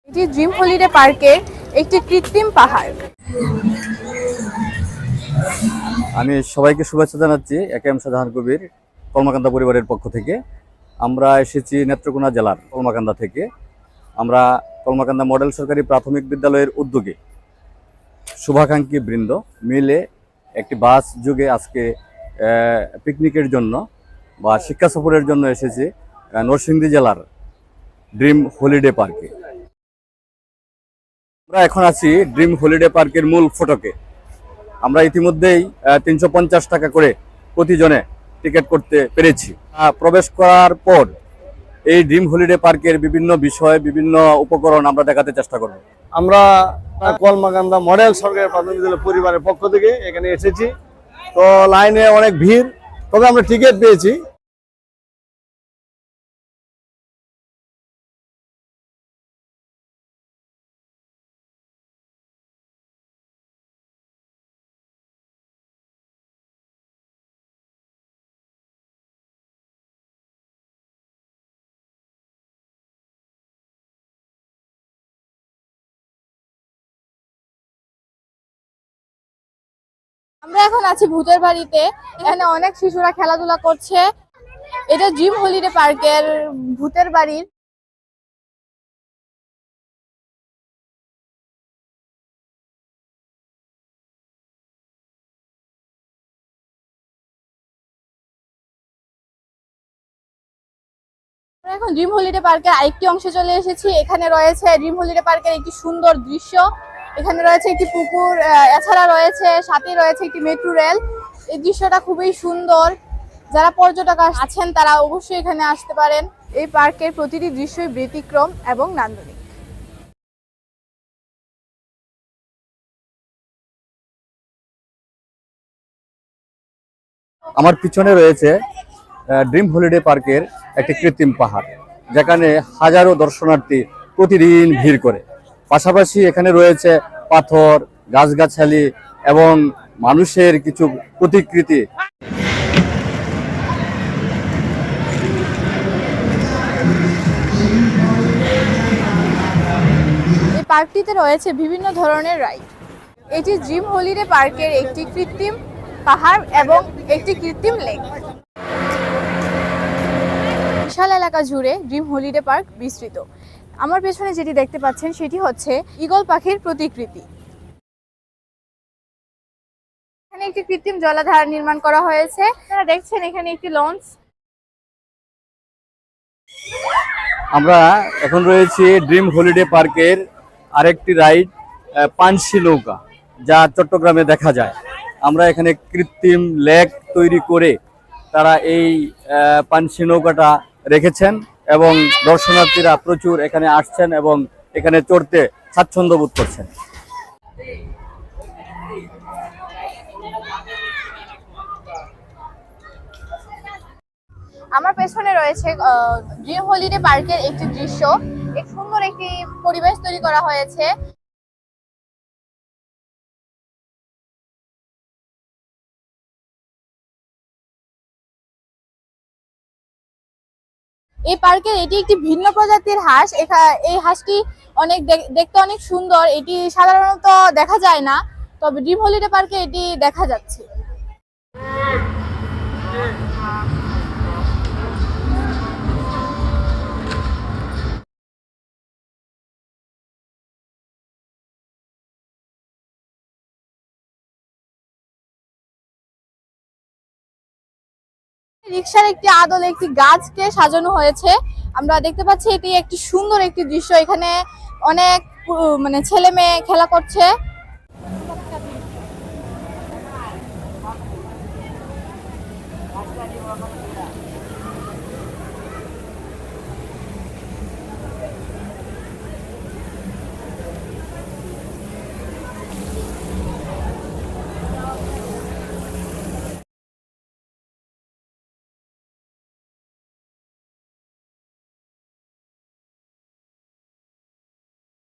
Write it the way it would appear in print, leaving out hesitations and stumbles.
এটি dream holiday পার্কের একটি কৃত্রিম পাহাড়। আমি সবাইকে শুভেচ্ছা জানাচ্ছি একেএম শাহজাহান কবির কলমাকান্দা পরিবারের পক্ষ থেকে। আমরা এসেছি নেত্রকোনা জেলার কলমাকান্দা থেকে। আমরা কলমাকান্দা মডেল সরকারি প্রাথমিক বিদ্যালয়ের উদ্যোগে শুভাকাঙ্ক্ষী বৃন্দ মিলে একটি বাস যোগে আজকে পিকনিকের জন্য বা শিক্ষা সফরের জন্য এসেছি নরসিংদী জেলার ড্রিম হলিডে পার্কে। আমরা এখন আছি ড্রিম হলিডে পার্কের মূল ফটকে। আমরা ইতিমধ্যেই 350 টাকা করে প্রতিজনে টিকিট করতে পেরেছি। প্রবেশ করার পর এই ড্রিম হলিডে পার্কের বিভিন্ন বিষয়, বিভিন্ন উপকরণ আমরা দেখাতে চেষ্টা করব। আমরা কলমাকান্দা মডেল সরকারি প্রাথমিক বিদ্যালয় পরিবারের পক্ষ থেকে এখানে এসেছি। তো লাইনে অনেক ভিড়, তবে আমরা টিকিট পেয়েছি। আমরা এখন আছি ভূতের বাড়িতে। এখানে অনেক শিশুরা খেলাধুলা করছে। এটা ড্রিম হলিডে পার্কের ভূতের বাড়ির। আমরা এখন ড্রিম হলিডে পার্কের আরেকটি অংশে চলে এসেছি। এখানে রয়েছে ড্রিম হলিডে পার্কের একটি সুন্দর দৃশ্য। এখানে রয়েছে একটি পুকুর, এছাড়া রয়েছে সাথে রয়েছে একটি মেট্রো রেল। এই দৃশ্যটা খুবই সুন্দর। যারা পর্যটক আছেন তারা অবশ্যই এখানে আসতে পারেন। এই পার্কের প্রতিটি দৃশ্যই ব্যতিক্রম এবং নান্দনিক। আমার পিছনে রয়েছে ড্রিম হলিডে পার্কের একটি কৃত্রিম পাহাড়, যেখানে হাজারো দর্শনার্থী প্রতিদিন ভিড় করে। পাশাপাশি এখানে রয়েছে পাথর, গাছগাছালি এবং মানুষের কিছু প্রতিকৃতি। এই পার্কটিতে রয়েছে বিভিন্ন ধরনের রাইড। এটি ড্রিম হলিডে পার্কের একটি কৃত্রিম পাহাড় এবং একটি কৃত্রিম লেক। বিশাল এলাকা জুড়ে ড্রিম হলিডে পার্ক বিস্তৃত। আমার পেছনে যেটি দেখতে পাচ্ছেন সেটি হচ্ছে ঈগল পাখির প্রতিকৃতি। এখানে একটি কৃত্রিম জলাধার নির্মাণ করা হয়েছে। আপনারা দেখছেন এখানে একটি লঞ্চ। আমরা এখন রয়েছি ড্রিম হলিডে পার্কের আরেকটি রাইড, পানসি নৌকা, যা চট্টগ্রামে দেখা যায়। আমরা এখানে কৃত্রিম লেক তৈরি করে তারা এই পানসি নৌকাটা রেখেছেন এবং দর্শনার্থীরা প্রচুর এখানে আসছেন এবং এখানে চড়তে স্বাচ্ছন্দ্য বোধ করছেন। আমার পেছনে রয়েছে ড্রিম হলিডে পার্কের একটি দৃশ্য। এক সুন্দর একটি পরিবেশ তৈরি করা হয়েছে। এই পার্কের এটি একটি ভিন্ন প্রজাতির হাঁস। এই হাঁসটি দেখতে অনেক সুন্দর। এটি সাধারণত দেখা যায় না, তবে ড্রিম হলিডে পার্কে এটি দেখা যাচ্ছে। রিকশার একটি আদলে একটি গাছকে সাজানো হয়েছে। আমরা দেখতে পাচ্ছি এটি একটি সুন্দর একটি দৃশ্য। এখানে অনেক ছেলে মেয়ে খেলা করছে।